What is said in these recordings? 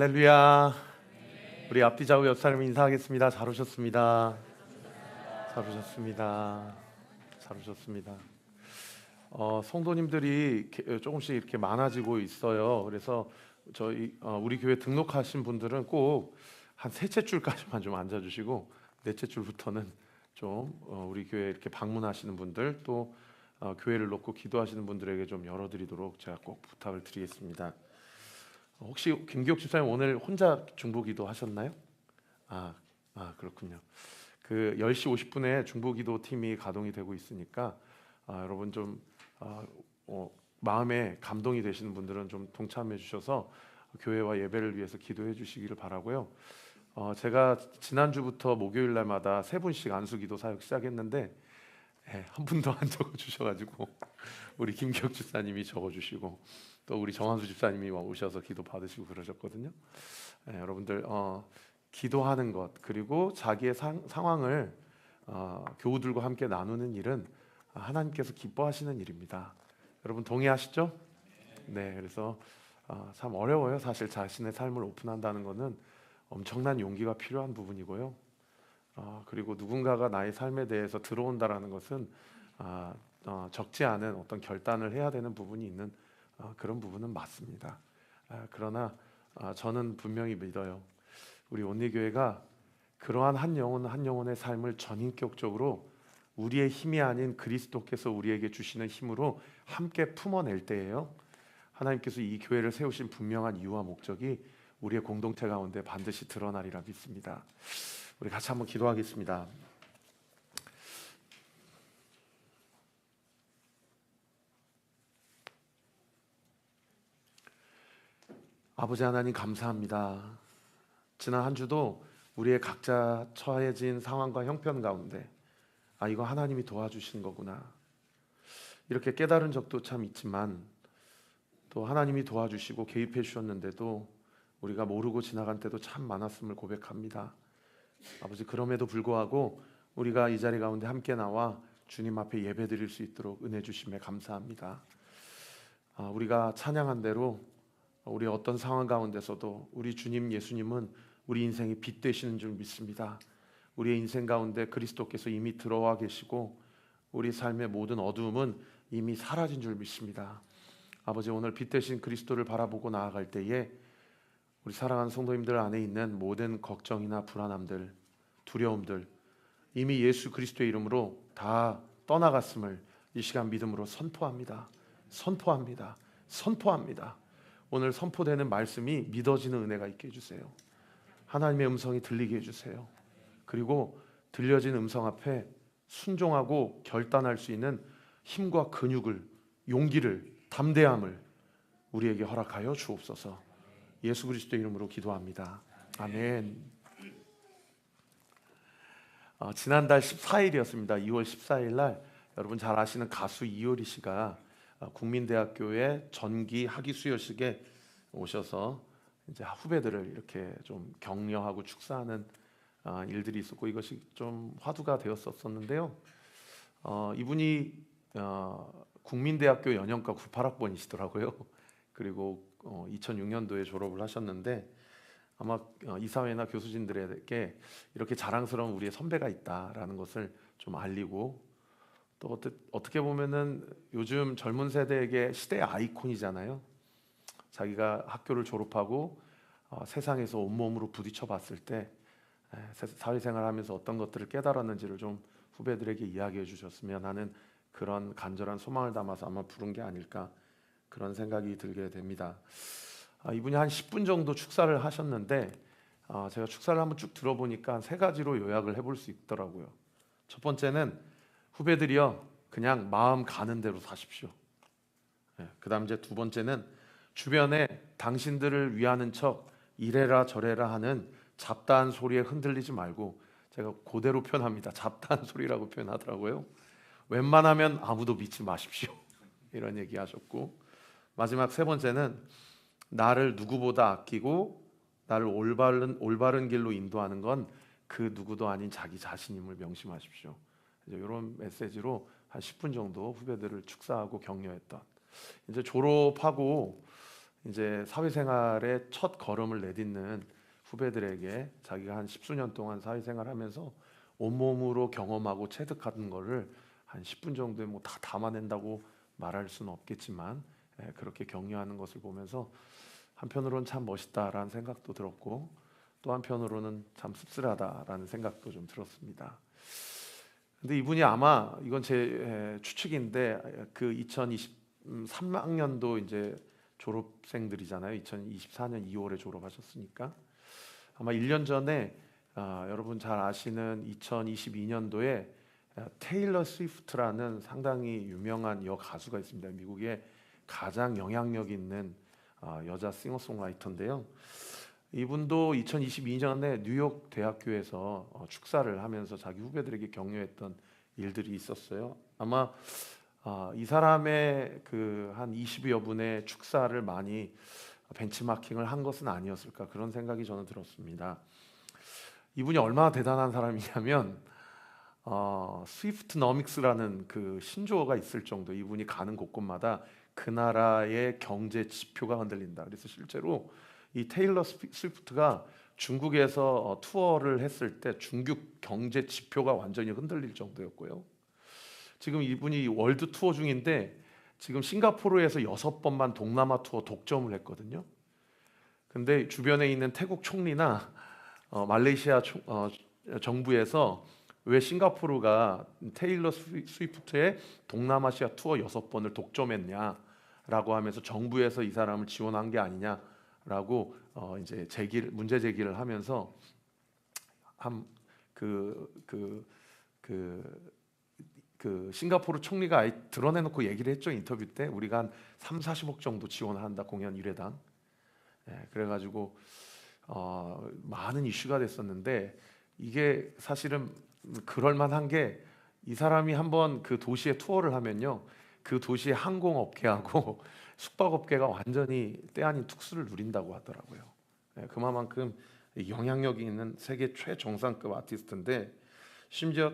할렐루야. 우리 앞뒤 좌우 옆 사람 인사하겠습니다. 잘 오셨습니다. 잘 오셨습니다. 잘 오셨습니다. 성도님들이 조금씩 이렇게 많아지고 있어요. 그래서 우리 교회 등록하신 분들은 꼭 한 셋째 줄까지만 좀 앉아주시고 넷째 줄부터는 좀 우리 교회 이렇게 방문하시는 분들 또 교회를 놓고 기도하시는 분들에게 좀 열어드리도록 제가 꼭 부탁을 드리겠습니다. 혹시 김기옥 집사님 오늘 혼자 중보기도 하셨나요? 그렇군요. 그 10시 50분에 중보기도 팀이 가동이 되고 있으니까 여러분 좀 마음에 감동이 되시는 분들은 좀 동참해 주셔서 교회와 예배를 위해서 기도해 주시기를 바라고요. 제가 지난주부터 목요일 날마다 세 분씩 안수기도 사역 시작했는데 한 분도 안 적어주셔가지고 우리 김기옥 집사님이 적어주시고 또 우리 정한수 집사님이 오셔서 기도 받으시고 그러셨거든요. 여러분들 기도하는 것 그리고 자기의 상황을 교우들과 함께 나누는 일은 하나님께서 기뻐하시는 일입니다. 여러분 동의하시죠? 네, 그래서 참 어려워요. 사실 자신의 삶을 오픈한다는 것은 엄청난 용기가 필요한 부분이고요. 그리고 누군가가 나의 삶에 대해서 들어온다라는 것은 적지 않은 어떤 결단을 해야 되는 부분이 있는 그런 부분은 맞습니다. 그러나 저는 분명히 믿어요. 우리 온리교회가 그러한 한 영혼 한 영혼의 삶을 전인격적으로 우리의 힘이 아닌 그리스도께서 우리에게 주시는 힘으로 함께 품어낼 때예요. 하나님께서 이 교회를 세우신 분명한 이유와 목적이 우리의 공동체 가운데 반드시 드러나리라 믿습니다. 우리 같이 한번 기도하겠습니다. 아버지 하나님 감사합니다. 지난 한 주도 우리의 각자 처해진 상황과 형편 가운데 이거 하나님이 도와주신 거구나 이렇게 깨달은 적도 참 있지만 또 하나님이 도와주시고 개입해 주셨는데도 우리가 모르고 지나간 때도 참 많았음을 고백합니다. 아버지 그럼에도 불구하고 우리가 이 자리 가운데 함께 나와 주님 앞에 예배드릴 수 있도록 은혜 주심에 감사합니다. 우리가 찬양한 대로 우리 어떤 상황 가운데서도 우리 주님 예수님은 우리 인생의 빛 되시는 줄 믿습니다. 우리의 인생 가운데 그리스도께서 이미 들어와 계시고 우리 삶의 모든 어두움은 이미 사라진 줄 믿습니다. 아버지 오늘 빛 되신 그리스도를 바라보고 나아갈 때에 우리 사랑하는 성도님들 안에 있는 모든 걱정이나 불안함들, 두려움들 이미 예수 그리스도의 이름으로 다 떠나갔음을 이 시간 믿음으로 선포합니다. 선포합니다. 선포합니다. 오늘 선포되는 말씀이 믿어지는 은혜가 있게 해주세요. 하나님의 음성이 들리게 해주세요. 그리고 들려진 음성 앞에 순종하고 결단할 수 있는 힘과 근육을, 용기를, 담대함을 우리에게 허락하여 주옵소서. 예수 그리스도의 이름으로 기도합니다. 아멘. 지난달 14일이었습니다. 2월 14일 날 여러분 잘 아시는 가수 이효리 씨가 국민대학교의 전기 학위 수여식에 오셔서 이제 후배들을 이렇게 좀 격려하고 축사하는 일들이 있었고 이것이 좀 화두가 되었었는데요. 이분이 국민대학교 연영과 98학번이시더라고요. 그리고 2006년도에 졸업을 하셨는데 아마 이사회나 교수진들에게 이렇게 자랑스러운 우리의 선배가 있다라는 것을 좀 알리고 또 어떻게 보면은 요즘 젊은 세대에게 시대의 아이콘이잖아요. 자기가 학교를 졸업하고 세상에서 온몸으로 부딪혀 봤을 때 사회생활하면서 어떤 것들을 깨달았는지를 좀 후배들에게 이야기해 주셨으면 하는 그런 간절한 소망을 담아서 아마 부른 게 아닐까 그런 생각이 들게 됩니다. 이분이 한 10분 정도 축사를 하셨는데 제가 축사를 한번 쭉 들어보니까 세 가지로 요약을 해볼 수 있더라고요. 첫 번째는 후배들이요 그냥 마음 가는 대로 사십시오. 그 다음 이제 두 번째는 주변에 당신들을 위하는 척 이래라 저래라 하는 잡다한 소리에 흔들리지 말고 제가 그대로 표현합니다. 잡다한 소리라고 표현하더라고요. 웬만하면 아무도 믿지 마십시오. 이런 얘기 하셨고 마지막 세 번째는 나를 누구보다 아끼고 나를 올바른 길로 인도하는 건 그 누구도 아닌 자기 자신임을 명심하십시오. 이런 메시지로 한 10분 정도 후배들을 축사하고 격려했던 이제 졸업하고 이제 사회생활의 첫 걸음을 내딛는 후배들에게 자기가 한 십수년 동안 사회생활하면서 온몸으로 경험하고 체득하는 거를 한 10분 정도에 뭐 다 담아낸다고 말할 수는 없겠지만 그렇게 격려하는 것을 보면서 한편으로는 참 멋있다라는 생각도 들었고 또 한편으로는 참 씁쓸하다라는 생각도 좀 들었습니다. 근데 이분이 아마 이건 제 추측인데 그 2023학년도 이제 졸업생들이잖아요. 2024년 2월에 졸업하셨으니까 아마 1년 전에 여러분 잘 아시는 2022년도에 테일러 스위프트라는 상당히 유명한 여가수가 있습니다. 미국의 가장 영향력 있는 여자 싱어송라이터인데요. 이분도 2022년에 뉴욕 대학교에서 축사를 하면서 자기 후배들에게 격려했던 일들이 있었어요. 아마 이 사람의 그 한 20여 분의 축사를 많이 벤치마킹을 한 것은 아니었을까 그런 생각이 저는 들었습니다. 이분이 얼마나 대단한 사람이냐면 스위프트너믹스라는 그 신조어가 있을 정도 이분이 가는 곳곳마다 그 나라의 경제 지표가 흔들린다. 그래서 실제로 이 테일러 스위프트가 중국에서 투어를 했을 때 중국 경제 지표가 완전히 흔들릴 정도였고요. 지금 이분이 월드 투어 중인데 지금 싱가포르에서 6번만 동남아 투어 독점을 했거든요. 근데 주변에 있는 태국 총리나 말레이시아 정부에서 왜 싱가포르가 테일러 스위프트의 동남아시아 투어 6번을 독점했냐라고 하면서 정부에서 이 사람을 지원한 게 아니냐라고 이제 문제 제기를 하면서 그 싱가포르 총리가 드러내놓고 얘기를 했죠. 인터뷰 때 우리가 한 3, 40억 정도 지원을 한다 공연 1회당. 그래가지고 많은 이슈가 됐었는데 이게 사실은 그럴만한 게 이 사람이 한번 그 도시에 투어를 하면요, 그 도시의 항공업계하고 숙박업계가 완전히 때 아닌 특수를 누린다고 하더라고요. 그만큼 영향력이 있는 세계 최정상급 아티스트인데 심지어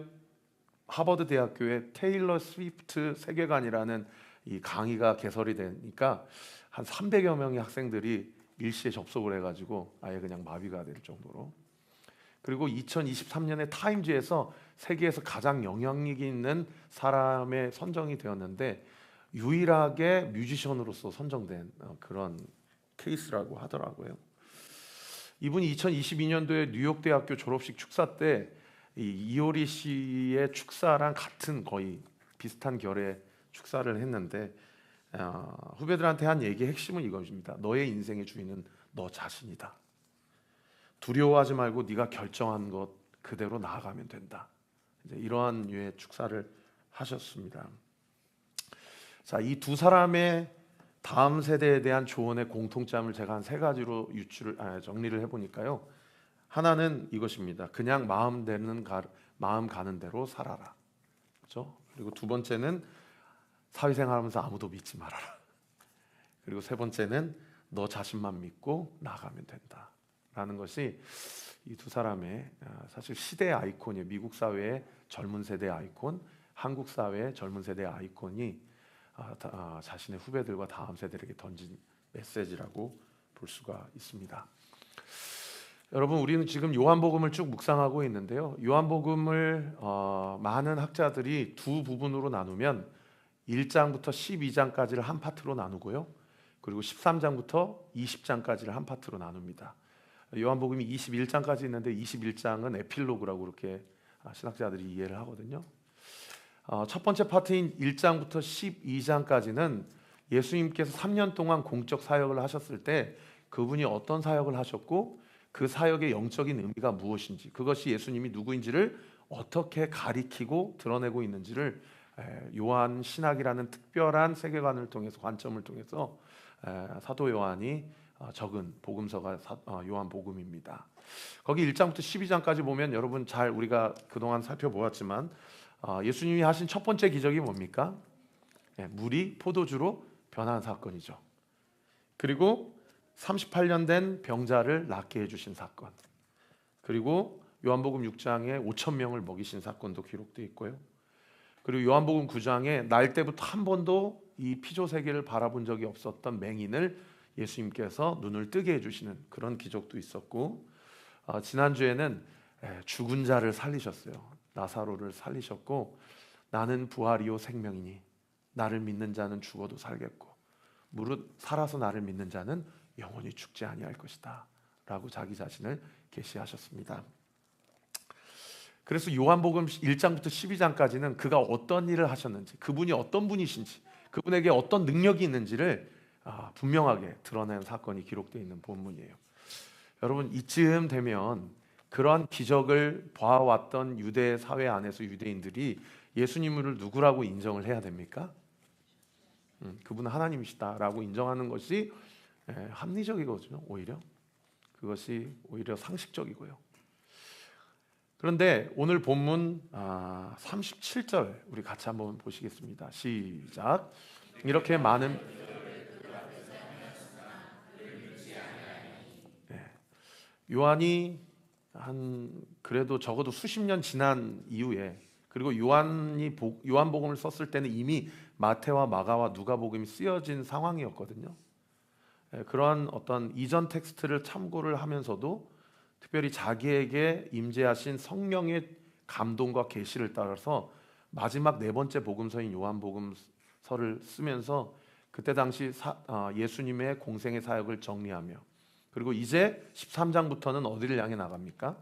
하버드 대학교에 테일러 스위프트 세계관이라는 이 강의가 개설이 되니까 한 300여 명의 학생들이 일시에 접속을 해가지고 아예 그냥 마비가 될 정도로. 그리고 2023년에 타임즈에서 세계에서 가장 영향력이 있는 사람에 선정이 되었는데 유일하게 뮤지션으로서 선정된 그런 케이스라고 하더라고요. 이분이 2022년도에 뉴욕 대학교 졸업식 축사 때 이효리 씨의 축사랑 같은 거의 비슷한 결의 축사를 했는데 후배들한테 한 얘기의 핵심은 이것입니다. 너의 인생의 주인은 너 자신이다. 두려워하지 말고 네가 결정한 것 그대로 나아가면 된다. 이제 이러한 류의 축사를 하셨습니다. 자, 이 두 사람의 다음 세대에 대한 조언의 공통점을 제가 한 3가지로 정리를 해보니까요. 하나는 이것입니다. 그냥 마음 가는 대로 살아라. 그렇죠? 그리고 두 번째는 사회생활하면서 아무도 믿지 말아라. 그리고 세 번째는 너 자신만 믿고 나가면 된다. 라는 것이 이 두 사람의 사실 시대의 아이콘이에요. 미국 사회의 젊은 세대의 아이콘, 한국 사회의 젊은 세대의 아이콘이 자신의 후배들과 다음 세대에게 던진 메시지라고 볼 수가 있습니다. 여러분, 우리는 지금 요한복음을 쭉 묵상하고 있는데요. 요한복음을 많은 학자들이 두 부분으로 나누면 1장부터 12장까지를 한 파트로 나누고요. 그리고 13장부터 20장까지를 한 파트로 나눕니다. 요한복음이 21장까지 있는데 21장은 에필로그라고 그렇게 신학자들이 이해를 하거든요. 첫 번째 파트인 1장부터 12장까지는 예수님께서 3년 동안 공적 사역을 하셨을 때 그분이 어떤 사역을 하셨고 그 사역의 영적인 의미가 무엇인지, 그것이 예수님이 누구인지를 어떻게 가리키고 드러내고 있는지를 요한 신학이라는 특별한 세계관을 통해서, 관점을 통해서 사도 요한이 적은 복음서가 요한복음입니다. 거기 1장부터 12장까지 보면 여러분 잘 우리가 그동안 살펴보았지만 예수님이 하신 첫 번째 기적이 뭡니까? 물이 포도주로 변한 사건이죠. 그리고 38년 된 병자를 낫게 해주신 사건, 그리고 요한복음 6장에 5천 명을 먹이신 사건도 기록되어 있고요. 그리고 요한복음 9장에 날 때부터 한 번도 이 피조 세계를 바라본 적이 없었던 맹인을 예수님께서 눈을 뜨게 해주시는 그런 기적도 있었고, 지난주에는 죽은 자를 살리셨어요. 나사로를 살리셨고, 나는 부활이요 생명이니 나를 믿는 자는 죽어도 살겠고 무릇 살아서 나를 믿는 자는 영원히 죽지 아니할 것이다 라고 자기 자신을 계시하셨습니다. 그래서 요한복음 1장부터 12장까지는 그가 어떤 일을 하셨는지, 그분이 어떤 분이신지, 그분에게 어떤 능력이 있는지를 분명하게 드러낸 사건이 기록되어 있는 본문이에요. 여러분, 이쯤 되면 그러한 기적을 봐왔던 유대 사회 안에서 유대인들이 예수님을 누구라고 인정을 해야 됩니까? 그분은 하나님이시다라고 인정하는 것이 합리적이거든요. 오히려 그것이 오히려 상식적이고요. 그런데 오늘 본문 37절 우리 같이 한번 보시겠습니다. 시작. 이렇게 많은 요한이 그래도 적어도 수십 년 지난 이후에, 그리고 요한복음을 썼을 때는 이미 마태와 마가와 누가복음이 쓰여진 상황이었거든요. 그러한 어떤 이전 텍스트를 참고를 하면서도 특별히 자기에게 임재하신 성령의 감동과 계시를 따라서 마지막 네 번째 복음서인 요한복음서를 쓰면서 그때 당시 예수님의 공생의 사역을 정리하며, 그리고 이제 13장부터는 어디를 향해 나갑니까?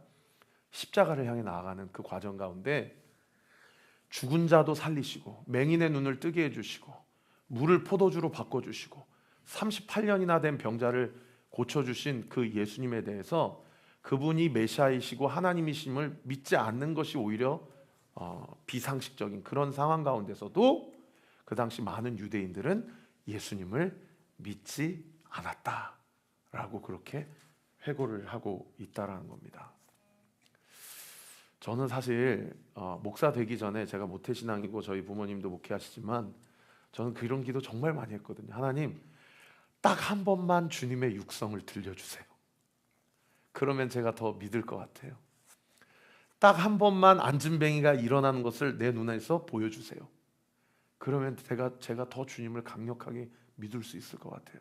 십자가를 향해 나아가는 그 과정 가운데 죽은 자도 살리시고 맹인의 눈을 뜨게 해주시고 물을 포도주로 바꿔주시고 38년이나 된 병자를 고쳐주신 그 예수님에 대해서 그분이 메시아이시고 하나님이심을 믿지 않는 것이 오히려 비상식적인 그런 상황 가운데서도 그 당시 많은 유대인들은 예수님을 믿지 않았다라고 그렇게 회고를 하고 있다라는 겁니다. 저는 사실 목사 되기 전에, 제가 모태신앙이고 저희 부모님도 목회하시지만 저는 그런 기도 정말 많이 했거든요. 하나님, 딱 한 번만 주님의 육성을 들려주세요. 그러면 제가 더 믿을 것 같아요. 딱 한 번만 안진뱅이가 일어나는 것을 내 눈에서 보여주세요. 그러면 제가 더 주님을 강력하게 믿을 수 있을 것 같아요.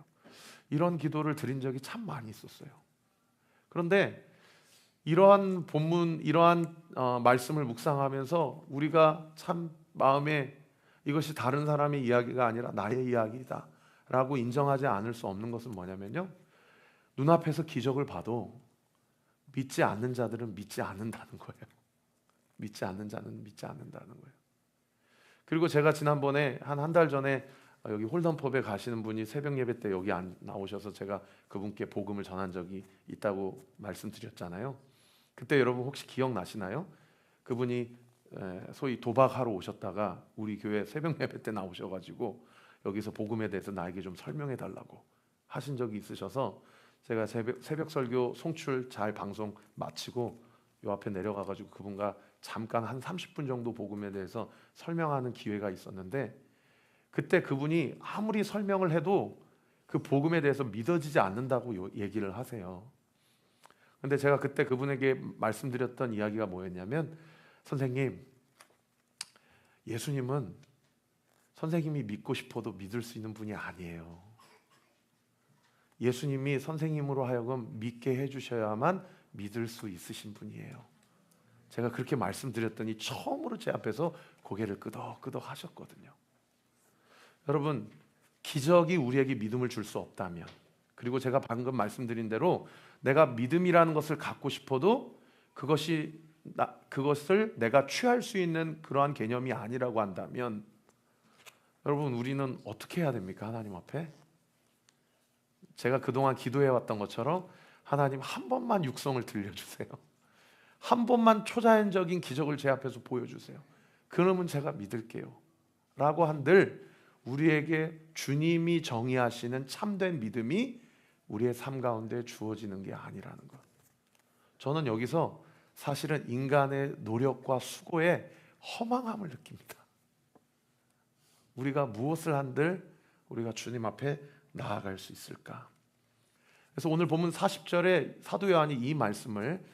이런 기도를 드린 적이 참 많이 있었어요. 그런데 이러한 본문, 이러한 말씀을 묵상하면서 우리가 참 마음에 이것이 다른 사람의 이야기가 아니라 나의 이야기다 라고 인정하지 않을 수 없는 것은 뭐냐면요, 눈앞에서 기적을 봐도 믿지 않는 자들은 믿지 않는다는 거예요. 믿지 않는 자는 믿지 않는다는 거예요. 그리고 제가 지난번에 한 달 전에 여기 홀던펍에 가시는 분이 새벽 예배 때 여기 나오셔서 제가 그분께 복음을 전한 적이 있다고 말씀드렸잖아요. 그때 여러분 혹시 기억나시나요? 그분이 소위 도박하러 오셨다가 우리 교회 새벽 예배 때 나오셔가지고 여기서 복음에 대해서 나에게 좀 설명해 달라고 하신 적이 있으셔서 제가 새벽 설교 송출 잘 방송 마치고 요 앞에 내려가가지고 그분과 잠깐 한 30분 정도 복음에 대해서 설명하는 기회가 있었는데, 그때 그분이 아무리 설명을 해도 그 복음에 대해서 믿어지지 않는다고 얘기를 하세요. 근데 제가 그때 그분에게 말씀드렸던 이야기가 뭐였냐면, 선생님, 예수님은 선생님이 믿고 싶어도 믿을 수 있는 분이 아니에요. 예수님이 선생님으로 하여금 믿게 해주셔야만 믿을 수 있으신 분이에요. 제가 그렇게 말씀드렸더니 처음으로 제 앞에서 고개를 끄덕끄덕 하셨거든요. 여러분, 기적이 우리에게 믿음을 줄 수 없다면, 그리고 제가 방금 말씀드린 대로 내가 믿음이라는 것을 갖고 싶어도 그것을 내가 취할 수 있는 그러한 개념이 아니라고 한다면, 여러분, 우리는 어떻게 해야 됩니까? 하나님 앞에 제가 그동안 기도해왔던 것처럼 하나님, 한 번만 육성을 들려주세요. 한 번만 초자연적인 기적을 제 앞에서 보여주세요. 그러면 제가 믿을게요 라고 한들 우리에게 주님이 정의하시는 참된 믿음이 우리의 삶 가운데 주어지는 게 아니라는 것. 저는 여기서 사실은 인간의 노력과 수고에 허망함을 느낍니다. 우리가 무엇을 한들 우리가 주님 앞에 나아갈 수 있을까? 그래서 오늘 본문 40절에 사도 요한이 이 말씀을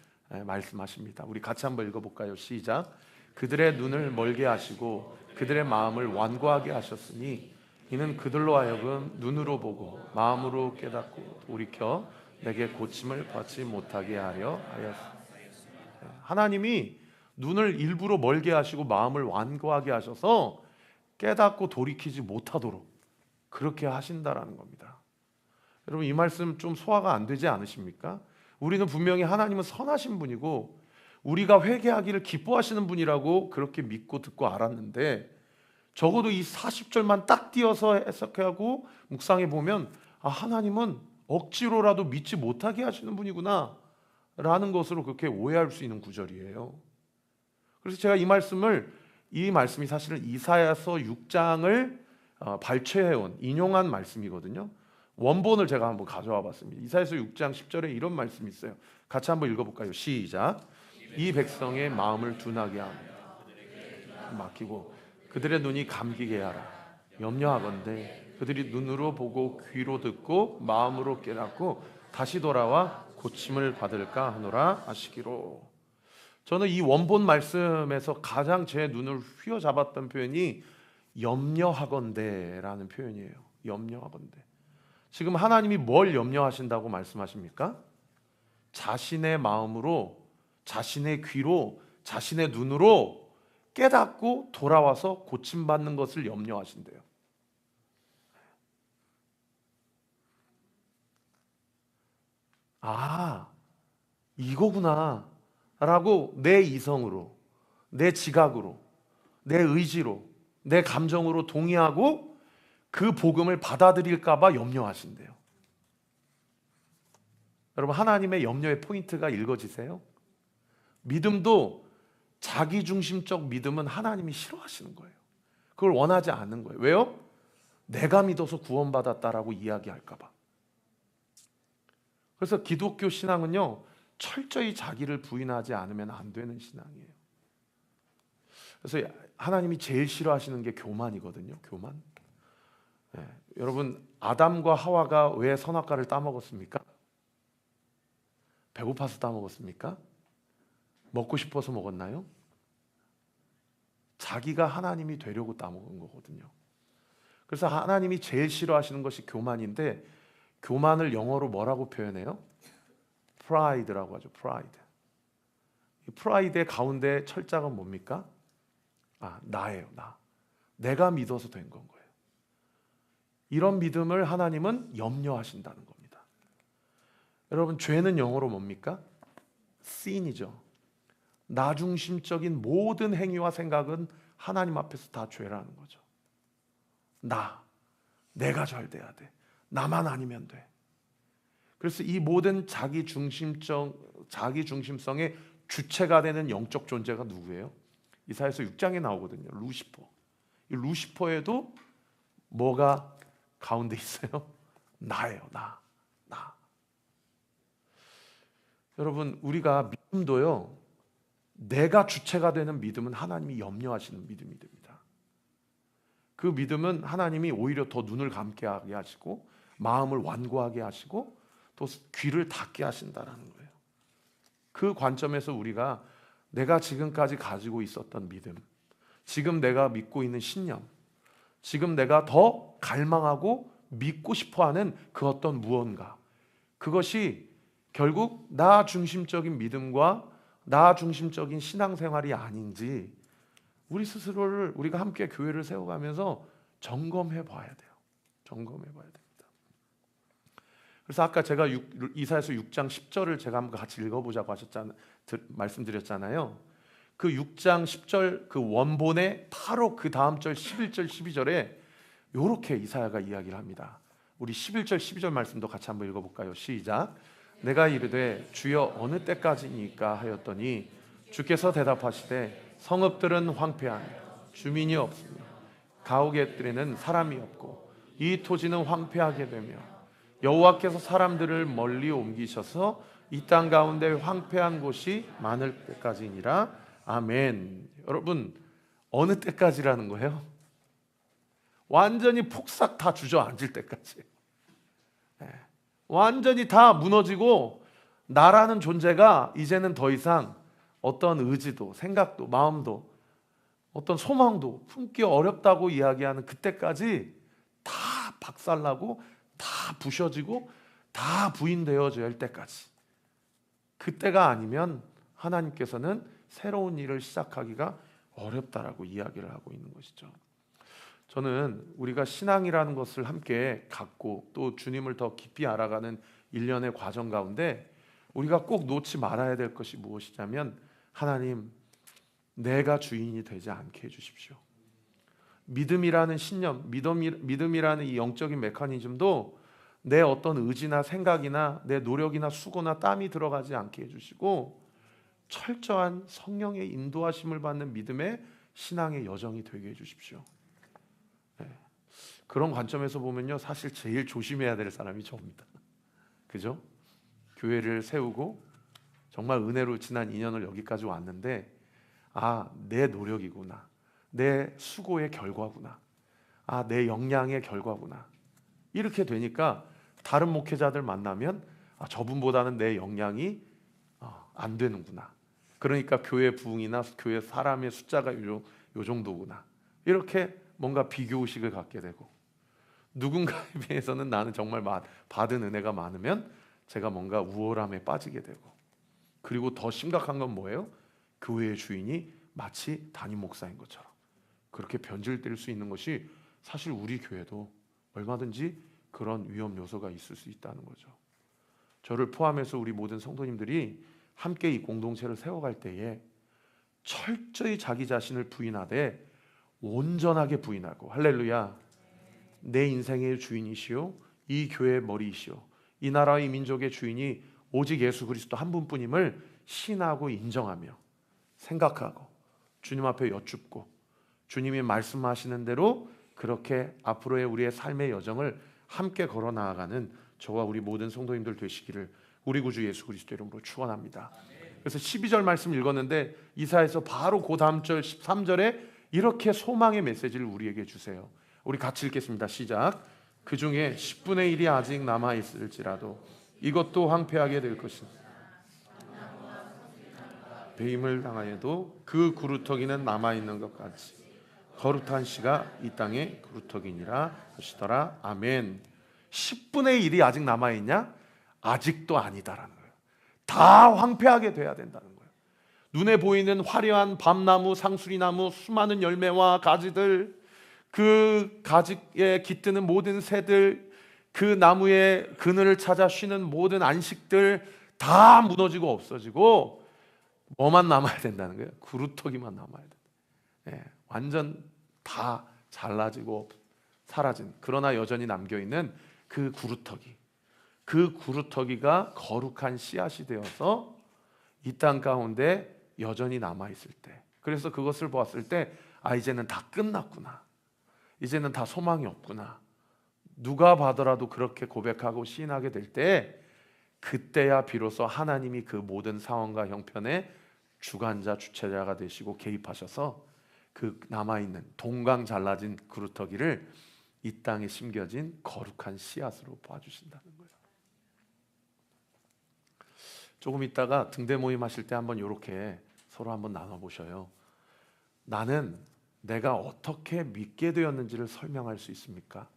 말씀하십니다. 우리 같이 한번 읽어볼까요? 시작. 그들의 눈을 멀게 하시고 그들의 마음을 완고하게 하셨으니 이는 그들로 하여금 눈으로 보고 마음으로 깨닫고 돌이켜 내게 고침을 받지 못하게 하려 하였습니다. 하나님이 눈을 일부러 멀게 하시고 마음을 완고하게 하셔서 깨닫고 돌이키지 못하도록 그렇게 하신다라는 겁니다. 여러분, 이 말씀 좀 소화가 안 되지 않으십니까? 우리는 분명히 하나님은 선하신 분이고 우리가 회개하기를 기뻐하시는 분이라고 그렇게 믿고 듣고 알았는데, 적어도 이 40절만 딱 띄어서 해석하고 묵상해 보면 하나님은 억지로라도 믿지 못하게 하시는 분이구나 라는 것으로 그렇게 오해할 수 있는 구절이에요. 그래서 제가 이 말씀이 사실은 이사야서 6장을 발췌해온 인용한 말씀이거든요. 원본을 제가 한번 가져와 봤습니다. 이사야서 6장 10절에 이런 말씀이 있어요. 같이 한번 읽어볼까요? 시작. 이 백성의 마음을 둔하게 합니다. 막히고 그들의 눈이 감기게 하라. 염려하건대 그들이 눈으로 보고 귀로 듣고 마음으로 깨닫고 다시 돌아와 고침을 받을까 하노라 하시기로. 저는 이 원본 말씀에서 가장 제 눈을 휘어잡았던 표현이 염려하건대라는 표현이에요. 염려하건대. 지금 하나님이 뭘 염려하신다고 말씀하십니까? 자신의 마음으로, 자신의 귀로, 자신의 눈으로 깨닫고 돌아와서 고침받는 것을 염려하신대요. 이거구나 라고 내 이성으로, 내 지각으로, 내 의지로, 내 감정으로 동의하고 그 복음을 받아들일까 봐 염려하신대요. 여러분, 하나님의 염려의 포인트가 읽어지세요? 믿음도 자기중심적 믿음은 하나님이 싫어하시는 거예요. 그걸 원하지 않는 거예요. 왜요? 내가 믿어서 구원받았다라고 이야기할까 봐. 그래서 기독교 신앙은요, 철저히 자기를 부인하지 않으면 안 되는 신앙이에요. 그래서 하나님이 제일 싫어하시는 게 교만이거든요. 교만. 여러분, 아담과 하와가 왜 선악과를 따먹었습니까? 배고파서 따먹었습니까? 먹고 싶어서 먹었나요? 자기가 하나님이 되려고 따먹은 거거든요. 그래서 하나님이 제일 싫어하시는 것이 교만인데, 교만을 영어로 뭐라고 표현해요? pride라고 하죠. pride. 이 pride의 가운데 철자가 뭡니까? 나예요. 나. 내가 믿어서 된 건 거예요. 이런 믿음을 하나님은 염려하신다는 겁니다. 여러분, 죄는 영어로 뭡니까? sin이죠. 나중심적인 모든 행위와 생각은 하나님 앞에서 다 죄라는 거죠. 내가 잘 돼야 돼. 나만 아니면 돼. 그래서 이 모든 자기중심성의 주체가 되는 영적 존재가 누구예요? 이사야서 6장에 나오거든요. 루시퍼. 이 루시퍼에도 뭐가 가운데 있어요? 나예요. 나. 여러분, 우리가 믿음도요, 내가 주체가 되는 믿음은 하나님이 염려하시는 믿음이 됩니다. 그 믿음은 하나님이 오히려 더 눈을 감게 하게 하시고 마음을 완고하게 하시고 또 귀를 닫게 하신다는 거예요. 그 관점에서 우리가 내가 지금까지 가지고 있었던 믿음, 지금 내가 믿고 있는 신념, 지금 내가 더 갈망하고 믿고 싶어하는 그 어떤 무언가, 그것이 결국 나 중심적인 믿음과 나 중심적인 신앙생활이 아닌지 우리 스스로를, 우리가 함께 교회를 세워가면서 점검해 봐야 돼요. 점검해 봐야 됩니다. 그래서 아까 제가 이사야서 6장 10절을 제가 한번 같이 읽어보자고 말씀드렸잖아요. 그 6장 10절 그 원본의 바로 그 다음 절 11절 12절에 이렇게 이사야가 이야기를 합니다. 우리 11절 12절 말씀도 같이 한번 읽어볼까요? 시작. 내가 이르되 주여 어느 때까지니까 하였더니 주께서 대답하시되 성읍들은 황폐하니 주민이 없으며 가옥의 사람이 없고 이 토지는 황폐하게 되며 여호와께서 사람들을 멀리 옮기셔서 이 땅 가운데 황폐한 곳이 많을 때까지니라. 아멘. 여러분, 어느 때까지라는 거예요? 완전히 폭삭 다 주저앉을 때까지. 완전히 다 무너지고 나라는 존재가 이제는 더 이상 어떤 의지도 생각도 마음도 어떤 소망도 품기 어렵다고 이야기하는 그때까지 다 박살나고 다 부셔지고 다 부인되어져야 할 때까지, 그때가 아니면 하나님께서는 새로운 일을 시작하기가 어렵다라고 이야기를 하고 있는 것이죠. 저는 우리가 신앙이라는 것을 함께 갖고 또 주님을 더 깊이 알아가는 일련의 과정 가운데 우리가 꼭 놓지 말아야 될 것이 무엇이냐면, 하나님, 내가 주인이 되지 않게 해주십시오. 믿음이라는 신념, 믿음이라는 이 영적인 메커니즘도 내 어떤 의지나 생각이나 내 노력이나 수고나 땀이 들어가지 않게 해주시고, 철저한 성령의 인도하심을 받는 믿음의 신앙의 여정이 되게 해주십시오. 그런 관점에서 보면요, 사실 제일 조심해야 될 사람이 저입니다. 그죠? 교회를 세우고 정말 은혜로 지난 2년을 여기까지 왔는데, 내 노력이구나, 내 수고의 결과구나, 내 역량의 결과구나, 이렇게 되니까 다른 목회자들 만나면 저분보다는 내 역량이 안 되는구나, 그러니까 교회 부흥이나 교회 사람의 숫자가 요 정도구나, 이렇게 뭔가 비교의식을 갖게 되고, 누군가에 비해서는 나는 정말 받은 은혜가 많으면 제가 뭔가 우월함에 빠지게 되고, 그리고 더 심각한 건 뭐예요? 교회의 주인이 마치 담임 목사인 것처럼 그렇게 변질될 수 있는 것이, 사실 우리 교회도 얼마든지 그런 위험 요소가 있을 수 있다는 거죠. 저를 포함해서 우리 모든 성도님들이 함께 이 공동체를 세워갈 때에 철저히 자기 자신을 부인하되 온전하게 부인하고, 할렐루야, 내 인생의 주인이시오, 이 교회의 머리이시오, 이 나라의 민족의 주인이 오직 예수 그리스도 한 분뿐임을 신하고 인정하며 생각하고 주님 앞에 여쭙고, 주님이 말씀하시는 대로 그렇게 앞으로의 우리의 삶의 여정을 함께 걸어 나아가는 저와 우리 모든 성도님들 되시기를 우리 구주 예수 그리스도 이름으로 축원합니다. 그래서 12절 말씀 읽었는데 이사야서 바로 그 다음 절 13절에 이렇게 소망의 메시지를 우리에게 주세요. 우리 같이 읽겠습니다. 시작. 그 중에 10분의 1이 아직 남아있을지라도 이것도 황폐하게 될 것이니 배임을 당하여도 그 구루터기는 남아있는 것 같이 거룩한 씨가 이 땅의 구루터기니라 하시더라. 아멘. 10분의 1이 아직 남아있냐? 아직도 아니다라는 거예요. 다 황폐하게 돼야 된다는 거예요. 눈에 보이는 화려한 밤나무, 상수리나무, 수많은 열매와 가지들, 그 가지에 깃드는 모든 새들, 그 나무의 그늘을 찾아 쉬는 모든 안식들 다 무너지고 없어지고 뭐만 남아야 된다는 거예요? 구루터기만 남아야 된다. 완전 다 잘라지고 사라진, 그러나 여전히 남겨있는 그 구루터기, 그 구루터기가 거룩한 씨앗이 되어서 이 땅 가운데 여전히 남아있을 때, 그래서 그것을 보았을 때 이제는 다 끝났구나, 이제는 다 소망이 없구나, 누가 봐더라도 그렇게 고백하고 시인하게 될 때, 그때야 비로소 하나님이 그 모든 상황과 형편의 주관자 주체자가 되시고 개입하셔서 그 남아있는 동강 잘라진 구루터기를 이 땅에 심겨진 거룩한 씨앗으로 봐주신다는 거예요. 조금 있다가 등대 모임 하실 때 한번 이렇게 서로 한번 나눠보셔요. 나는 내가 어떻게 믿게 되었는지를 설명할 수 있습니까?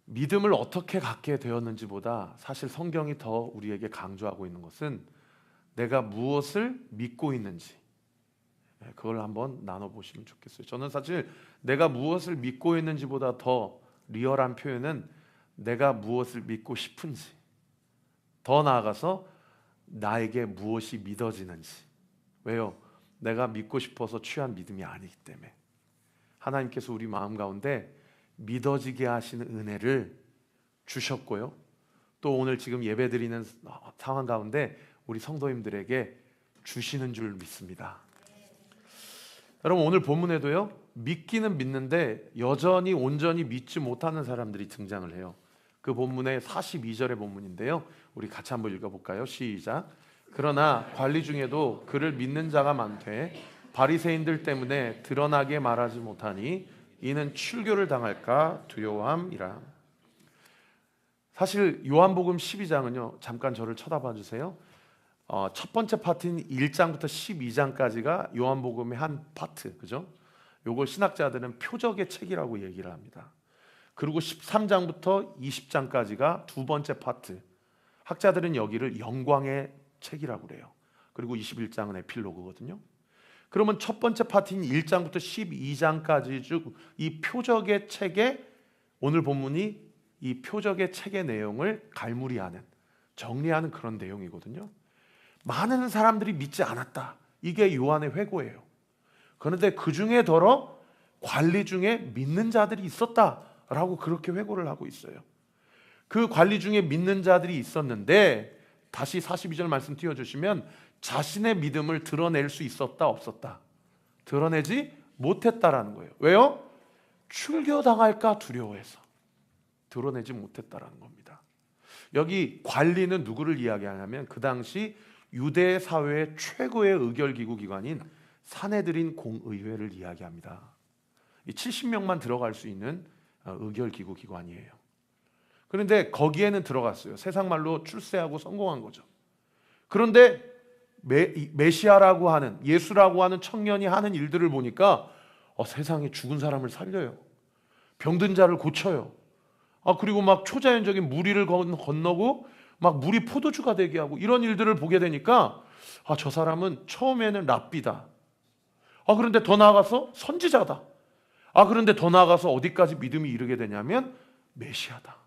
믿음을 어떻게 갖게 되었는지보다 사실 성경이 더 우리에게 강조하고 있는 것은 내가 무엇을 믿고 있는지, 그걸 한번 나눠보시면 좋겠어요. 저는 사실 내가 무엇을 믿고 있는지보다 더 리얼한 표현은 내가 무엇을 믿고 싶은지, 더 나아가서 나에게 무엇이 믿어지는지. 왜요? 내가 믿고 싶어서 취한 믿음이 아니기 때문에. 하나님께서 우리 마음 가운데 믿어지게 하시는 은혜를 주셨고요, 또 오늘 지금 예배드리는 상황 가운데 우리 성도님들에게 주시는 줄 믿습니다. 여러분, 오늘 본문에도요, 믿기는 믿는데 여전히 온전히 믿지 못하는 사람들이 등장을 해요. 그 본문의 42절의 본문인데요, 우리 같이 한번 읽어볼까요? 시작. 그러나 관리 중에도 그를 믿는 자가 많되 바리새인들 때문에 드러나게 말하지 못하니 이는 출교를 당할까 두려워함이라. 사실 요한복음 12장은요, 잠깐 저를 쳐다봐 주세요. 첫 번째 파트인 1장부터 12장까지가 요한복음의 한 파트, 그죠? 요걸 신학자들은 표적의 책이라고 얘기를 합니다. 그리고 13장부터 20장까지가 두 번째 파트. 학자들은 여기를 영광의 책이라고 그래요. 그리고 21장은 에필로그거든요. 그러면 첫 번째 파트인 1장부터 12장까지 쭉 이 표적의 책에 오늘 본문이 이 표적의 책의 내용을 갈무리하는, 정리하는 그런 내용이거든요. 많은 사람들이 믿지 않았다. 이게 요한의 회고예요. 그런데 그 중에 더러 관리 중에 믿는 자들이 있었다라고 그렇게 회고를 하고 있어요. 그 관리 중에 믿는 자들이 있었는데 다시 42절 말씀 띄워주시면 자신의 믿음을 드러낼 수 있었다 없었다? 드러내지 못했다라는 거예요. 왜요? 출교당할까 두려워해서 드러내지 못했다라는 겁니다. 여기 관리는 누구를 이야기하냐면 그 당시 유대 사회의 최고의 의결기구 기관인 사내들인 공의회를 이야기합니다. 이 70명만 들어갈 수 있는 의결기구 기관이에요. 그런데 거기에는 들어갔어요. 세상 말로 출세하고 성공한 거죠. 그런데 메시아라고 하는, 예수라고 하는 청년이 하는 일들을 보니까 세상에 죽은 사람을 살려요. 병든 자를 고쳐요. 그리고 막 초자연적인 무리를 건너고 막 물이 포도주가 되게 하고 이런 일들을 보게 되니까 저 사람은 처음에는 랍비다. 그런데 더 나아가서 선지자다. 그런데 더 나아가서 어디까지 믿음이 이르게 되냐면 메시아다.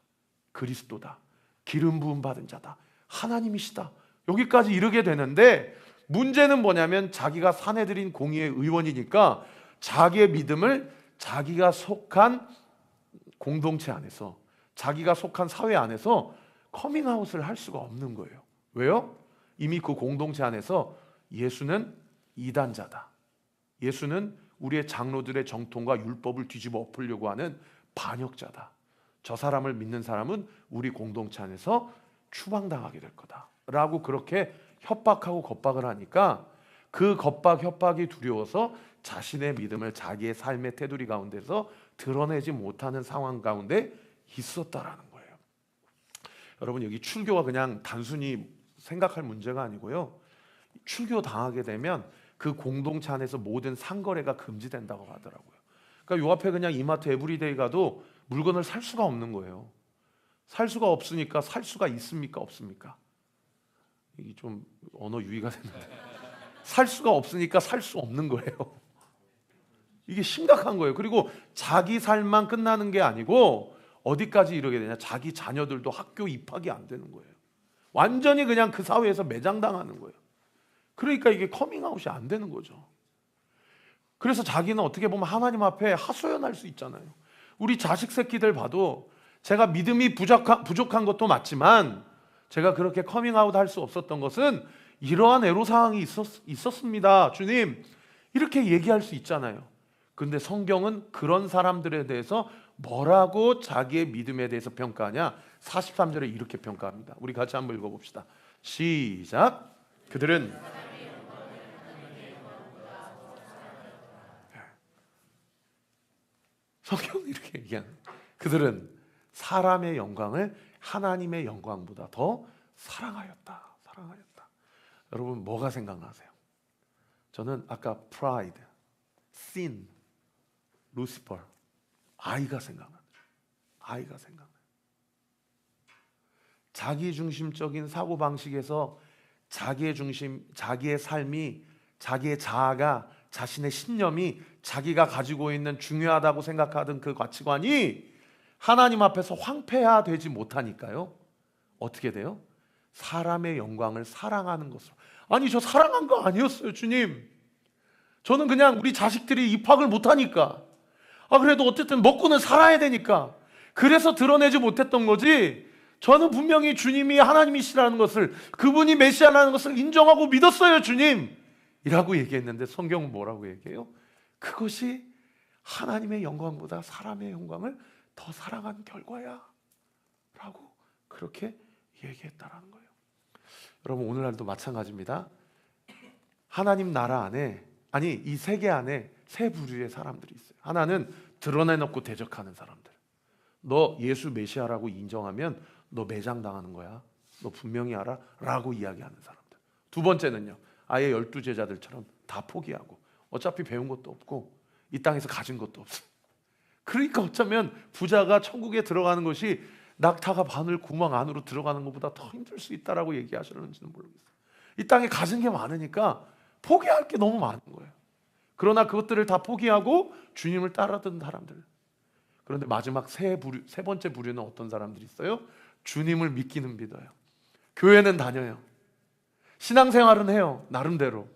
그리스도다. 기름 부음 받은 자다. 하나님이시다. 여기까지 이르게 되는데 문제는 뭐냐면 자기가 사내들인 공의회 의원이니까 자기의 믿음을 자기가 속한 공동체 안에서, 자기가 속한 사회 안에서 커밍아웃을 할 수가 없는 거예요. 왜요? 이미 그 공동체 안에서 예수는 이단자다. 예수는 우리의 장로들의 정통과 율법을 뒤집어 엎으려고 하는 반역자다. 저 사람을 믿는 사람은 우리 공동체 안에서 추방당하게 될 거다 라고 그렇게 협박하고 겁박을 하니까 그 겁박 협박이 두려워서 자신의 믿음을 자기의 삶의 테두리 가운데서 드러내지 못하는 상황 가운데 있었다라는 거예요. 여러분, 여기 출교가 그냥 단순히 생각할 문제가 아니고요, 출교 당하게 되면 그 공동체 안에서 모든 상거래가 금지된다고 하더라고요. 그러니까 요 앞에 그냥 이마트 에브리데이 가도 물건을 살 수가 없는 거예요. 살 수가 없으니까 살 수가 있습니까 없습니까? 이게 좀 언어 유희가 됐는데 살 수가 없으니까 살 수 없는 거예요. 이게 심각한 거예요. 그리고 자기 삶만 끝나는 게 아니고 어디까지 이르게 되냐, 자기 자녀들도 학교 입학이 안 되는 거예요. 완전히 그냥 그 사회에서 매장당하는 거예요. 그러니까 이게 커밍아웃이 안 되는 거죠. 그래서 자기는 어떻게 보면 하나님 앞에 하소연할 수 있잖아요. 우리 자식 새끼들 봐도 제가 믿음이 부족한 것도 맞지만 제가 그렇게 커밍아웃 할 수 없었던 것은 이러한 애로사항이 있었습니다. 주님, 이렇게 얘기할 수 있잖아요. 근데 성경은 그런 사람들에 대해서 뭐라고 자기의 믿음에 대해서 평가하냐? 43절에 이렇게 평가합니다. 우리 같이 한번 읽어봅시다. 시작. 그들은 성경은 이렇게 얘기하는, 그들은 사람의 영광을 하나님의 영광보다 더 사랑하였다. 여러분, 뭐가 생각나세요? 저는 아까 프라이드, 신, 루시퍼, 아이가 생각나요. 자기중심적인 사고방식에서 자기의 중심, 자기의 삶이, 자기의 자아가, 자신의 신념이 자기가 가지고 있는 중요하다고 생각하던 그 가치관이 하나님 앞에서 황폐화되지 못하니까요, 어떻게 돼요? 사람의 영광을 사랑하는 것으로. 아니, 저 사랑한 거 아니었어요, 주님. 저는 그냥 우리 자식들이 입학을 못하니까, 그래도 어쨌든 먹고는 살아야 되니까 그래서 드러내지 못했던 거지, 저는 분명히 주님이 하나님이시라는 것을, 그분이 메시아라는 것을 인정하고 믿었어요, 주님 이라고 얘기했는데 성경은 뭐라고 얘기해요? 그것이 하나님의 영광보다 사람의 영광을 더 사랑한 결과야 라고 그렇게 얘기했다라는 거예요. 여러분, 오늘날도 마찬가지입니다. 하나님 나라 안에, 아니 이 세계 안에 세 부류의 사람들이 있어요. 하나는 드러내놓고 대적하는 사람들. 너 예수 메시아라고 인정하면 너 매장당하는 거야, 너 분명히 알아 라고 이야기하는 사람들. 두 번째는요, 아예 12제자들처럼 다 포기하고 어차피 배운 것도 없고 이 땅에서 가진 것도 없어, 그러니까 어쩌면 부자가 천국에 들어가는 것이 낙타가 바늘 구멍 안으로 들어가는 것보다 더 힘들 수 있다라고 얘기하시는지는 모르겠어요. 이 땅에 가진 게 많으니까 포기할 게 너무 많은 거예요. 그러나 그것들을 다 포기하고 주님을 따라든 사람들. 그런데 마지막 세 번째 부류는 어떤 사람들이 있어요? 주님을 믿기는 믿어요. 교회는 다녀요. 신앙생활은 해요. 나름대로.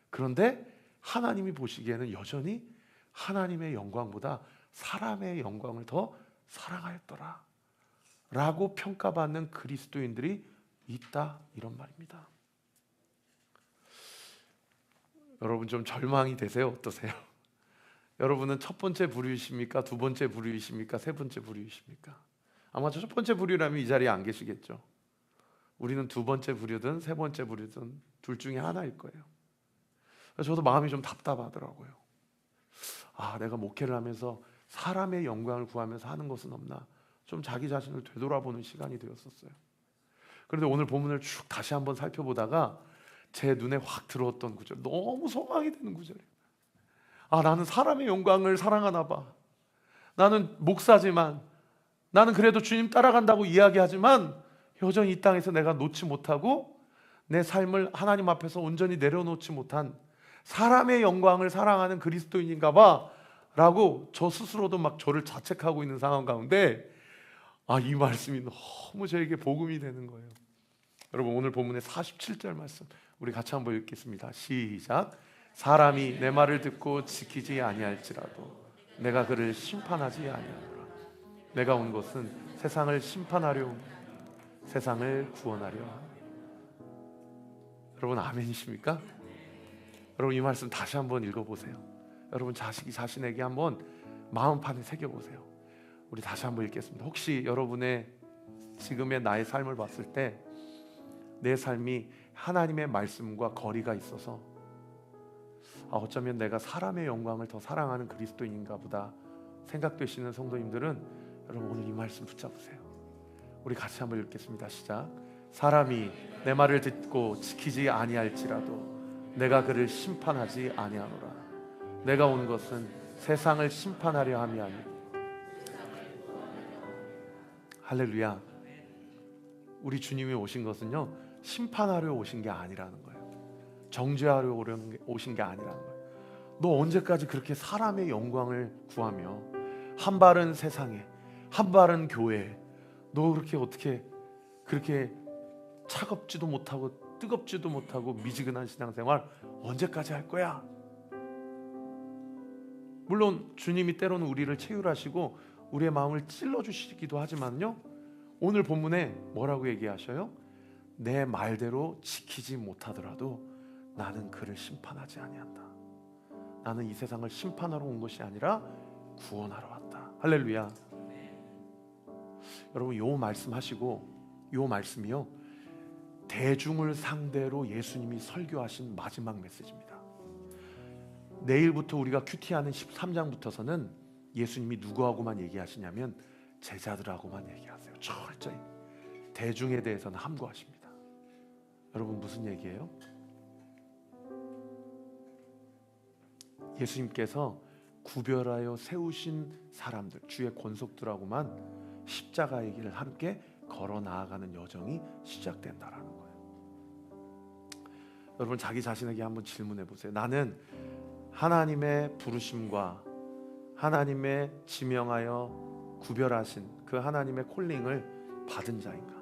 그런데 하나님이 보시기에는 여전히 하나님의 영광보다 사람의 영광을 더 사랑하였더라 라고 평가받는 그리스도인들이 있다, 이런 말입니다. 여러분 좀 절망이 되세요? 어떠세요? 여러분은 첫 번째 부류이십니까? 두 번째 부류이십니까? 세 번째 부류이십니까? 아마 첫 번째 부류라면 이 자리에 안 계시겠죠. 우리는 두 번째 부류든 세 번째 부류든 둘 중에 하나일 거예요. 저도 마음이 좀 답답하더라고요. 내가 목회를 하면서 사람의 영광을 구하면서 하는 것은 없나, 좀 자기 자신을 되돌아보는 시간이 되었었어요. 그런데 오늘 본문을 쭉 다시 한번 살펴보다가 제 눈에 확 들어왔던 구절, 너무 소망이 되는 구절이에요. 나는 사람의 영광을 사랑하나 봐. 나는 목사지만, 나는 그래도 주님 따라간다고 이야기하지만 여전히 이 땅에서 내가 놓지 못하고 내 삶을 하나님 앞에서 온전히 내려놓지 못한 사람의 영광을 사랑하는 그리스도인인가 봐 라고 저 스스로도 막 저를 자책하고 있는 상황 가운데 이 말씀이 너무 저에게 복음이 되는 거예요. 여러분, 오늘 본문의 47절 말씀 우리 같이 한번 읽겠습니다. 시작. 사람이 내 말을 듣고 지키지 아니할지라도 내가 그를 심판하지 아니하노라. 내가 온 것은 세상을 심판하려, 세상을 구원하려. 여러분, 아멘이십니까? 여러분, 이 말씀 다시 한번 읽어보세요. 여러분, 자신에게 한번 마음판에 새겨보세요. 우리 다시 한번 읽겠습니다. 혹시 여러분의 지금의 나의 삶을 봤을 때 내 삶이 하나님의 말씀과 거리가 있어서 어쩌면 내가 사람의 영광을 더 사랑하는 그리스도인인가 보다 생각되시는 성도님들은 여러분, 오늘 이 말씀 붙잡으세요. 우리 같이 한번 읽겠습니다. 시작. 사람이 내 말을 듣고 지키지 아니할지라도 내가 그를 심판하지 아니하노라. 내가 온 것은 세상을 심판하려 함이 아니라. 할렐루야. 우리 주님이 오신 것은요, 심판하려 오신 게 아니라는 거예요. 정죄하려 오신 게 아니라는 거예요. 너 언제까지 그렇게 사람의 영광을 구하며 한 발은 세상에 한 발은 교회에, 너 그렇게 어떻게 그렇게 차갑지도 못하고 뜨겁지도 못하고 미지근한 신앙생활 언제까지 할 거야? 물론 주님이 때로는 우리를 체휼하시고 우리의 마음을 찔러주시기도 하지만요, 오늘 본문에 뭐라고 얘기하셔요? 내 말대로 지키지 못하더라도 나는 그를 심판하지 아니한다. 나는 이 세상을 심판하러 온 것이 아니라 구원하러 왔다. 할렐루야. 여러분, 요 말씀하시고 요 말씀이요, 대중을 상대로 예수님이 설교하신 마지막 메시지입니다. 내일부터 우리가 큐티하는 13장부터서는 예수님이 누구하고만 얘기하시냐면 제자들하고만 얘기하세요. 철저히 대중에 대해서는 함구하십니다. 여러분, 무슨 얘기예요? 예수님께서 구별하여 세우신 사람들, 주의 권속들하고만 십자가의 길을 함께 걸어 나아가는 여정이 시작된다라는 거예요. 여러분, 자기 자신에게 한번 질문해 보세요. 나는 하나님의 부르심과 하나님의 지명하여 구별하신 그 하나님의 콜링을 받은 자인가?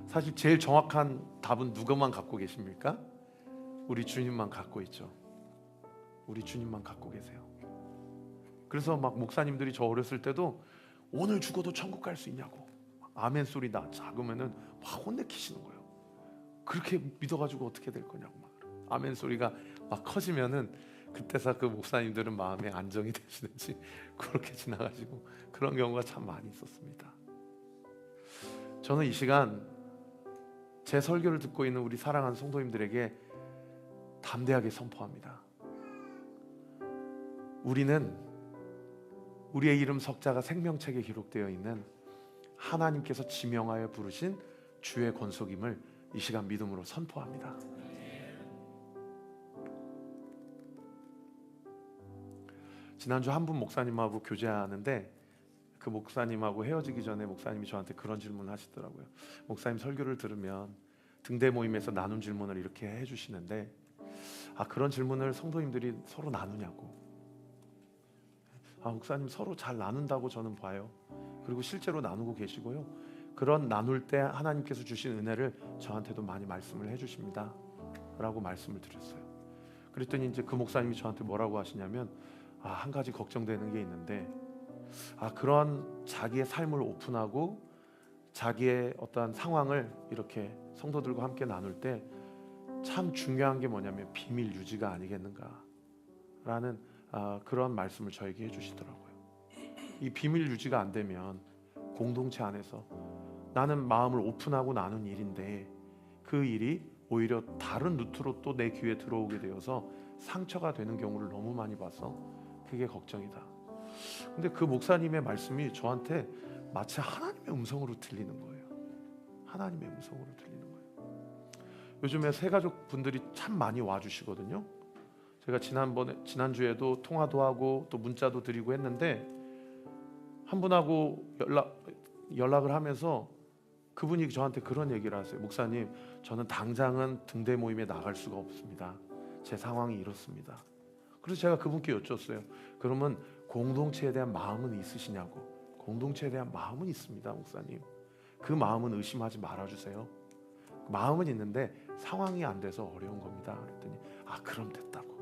사실 제일 정확한 답은 누구만 갖고 계십니까? 우리 주님만 갖고 있죠. 우리 주님만 갖고 계세요. 그래서 막 목사님들이 저 어렸을 때도 오늘 죽어도 천국 갈 수 있냐고 아멘 소리 나 작으면은 막 혼내키시는 거예요. 그렇게 믿어가지고 어떻게 될 거냐고 막 아멘 소리가 막 커지면은 그때서 그 목사님들은 마음에 안정이 되시는지 그렇게 지나가지고 그런 경우가 참 많이 있었습니다. 저는 이 시간 제 설교를 듣고 있는 우리 사랑하는 성도님들에게 담대하게 선포합니다. 우리는 우리의 이름 석자가 생명책에 기록되어 있는 하나님께서 지명하여 부르신 주의 권속임을 이 시간 믿음으로 선포합니다. 지난주 한 분 목사님하고 교제하는데 그 목사님하고 헤어지기 전에 목사님이 저한테 그런 질문을 하시더라고요. 목사님 설교를 들으면 등대 모임에서 나눈 질문을 이렇게 해주시는데 그런 질문을 성도님들이 서로 나누냐고. 목사님 서로 잘 나눈다고 저는 봐요. 그리고 실제로 나누고 계시고요. 그런 나눌 때 하나님께서 주신 은혜를 저한테도 많이 말씀을 해주십니다 라고 말씀을 드렸어요. 그랬더니 이제 그 목사님이 저한테 뭐라고 하시냐면 한 가지 걱정되는 게 있는데 그런 자기의 삶을 오픈하고 자기의 어떠한 상황을 이렇게 성도들과 함께 나눌 때 참 중요한 게 뭐냐면 비밀 유지가 아니겠는가 라는 그런 말씀을 저에게 해주시더라고요. 이 비밀 유지가 안 되면 공동체 안에서 나는 마음을 오픈하고 나눈 일인데 그 일이 오히려 다른 루트로 또 내 귀에 들어오게 되어서 상처가 되는 경우를 너무 많이 봐서 그게 걱정이다. 근데 그 목사님의 말씀이 저한테 마치 하나님의 음성으로 들리는 거예요. 하나님의 음성으로 들리는 거예요. 요즘에 새가족 분들이 참 많이 와주시거든요. 제가 지난주에도 통화도 하고 또 문자도 드리고 했는데 한 분하고 연락을 하면서 그분이 저한테 그런 얘기를 하세요. 목사님, 저는 당장은 등대 모임에 나갈 수가 없습니다. 제 상황이 이렇습니다. 그래서 제가 그분께 여쭈었어요. 그러면 공동체에 대한 마음은 있으시냐고. 공동체에 대한 마음은 있습니다, 목사님. 그 마음은 의심하지 말아주세요. 마음은 있는데 상황이 안 돼서 어려운 겁니다. 그랬더니 그럼 됐다고.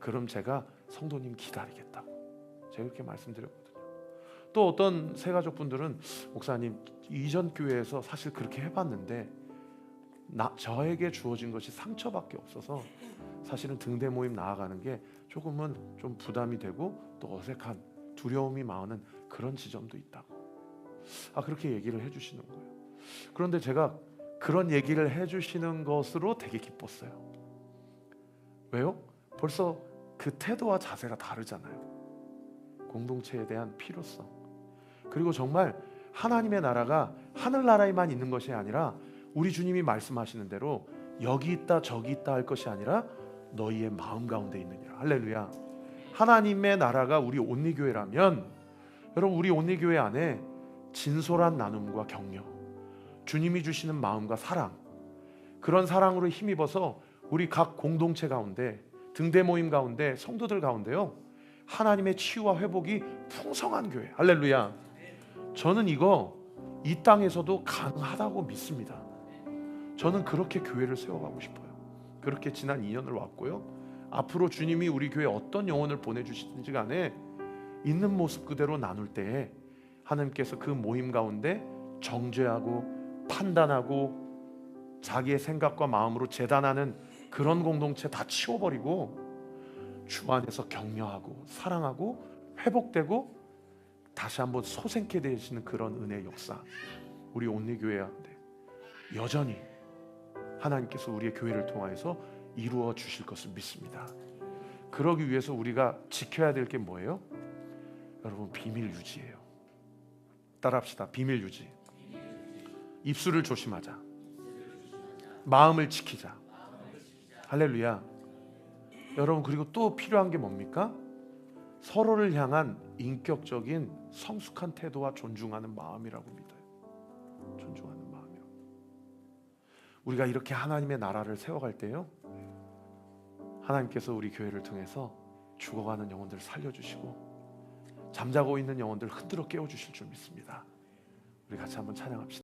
그럼 제가 성도님 기다리겠다고. 제가 그렇게 말씀드렸거든요. 또 어떤 새가족 분들은 목사님, 이전 교회에서 사실 그렇게 해봤는데 저에게 주어진 것이 상처밖에 없어서 사실은 등대 모임 나아가는 게 조금은 좀 부담이 되고 또 어색한 두려움이 많은 그런 지점도 있다고. 그렇게 얘기를 해주시는 거예요. 그런데 제가 그런 얘기를 해주시는 것으로 되게 기뻤어요. 왜요? 벌써 그 태도와 자세가 다르잖아요. 공동체에 대한 필요성. 그리고 정말 하나님의 나라가 하늘나라에만 있는 것이 아니라 우리 주님이 말씀하시는 대로 여기 있다 저기 있다 할 것이 아니라 너희의 마음 가운데 있느니라. 할렐루야. 하나님의 나라가 우리 온리교회라면 여러분, 우리 온리교회 안에 진솔한 나눔과 격려, 주님이 주시는 마음과 사랑, 그런 사랑으로 힘입어서 우리 각 공동체 가운데, 등대 모임 가운데, 성도들 가운데요, 하나님의 치유와 회복이 풍성한 교회. 할렐루야. 저는 이거 이 땅에서도 가능하다고 믿습니다. 저는 그렇게 교회를 세워가고 싶어요. 그렇게 지난 2년을 왔고요. 앞으로 주님이 우리 교회에 어떤 영혼을 보내주시든지 간에 있는 모습 그대로 나눌 때에 하나님께서 그 모임 가운데 정죄하고 판단하고 자기의 생각과 마음으로 재단하는 그런 공동체 다 치워버리고 주 안에서 격려하고 사랑하고 회복되고 다시 한번 소생케 되시는 그런 은혜의 역사, 우리 온리교회 가운데 여전히 하나님께서 우리의 교회를 통하여서 이루어 주실 것을 믿습니다. 그러기 위해서 우리가 지켜야 될 게 뭐예요? 여러분, 비밀 유지예요. 따라합시다. 비밀 유지. 입술을 조심하자. 마음을 지키자. 할렐루야. 여러분, 그리고 또 필요한 게 뭡니까? 서로를 향한 인격적인 성숙한 태도와 존중하는 마음이라고 믿어요. 존중하는 마음이요. 우리가 이렇게 하나님의 나라를 세워갈 때요, 하나님께서 우리 교회를 통해서 죽어가는 영혼들을 살려주시고 잠자고 있는 영혼들을 흔들어 깨워주실 줄 믿습니다. 우리 같이 한번 찬양합시다.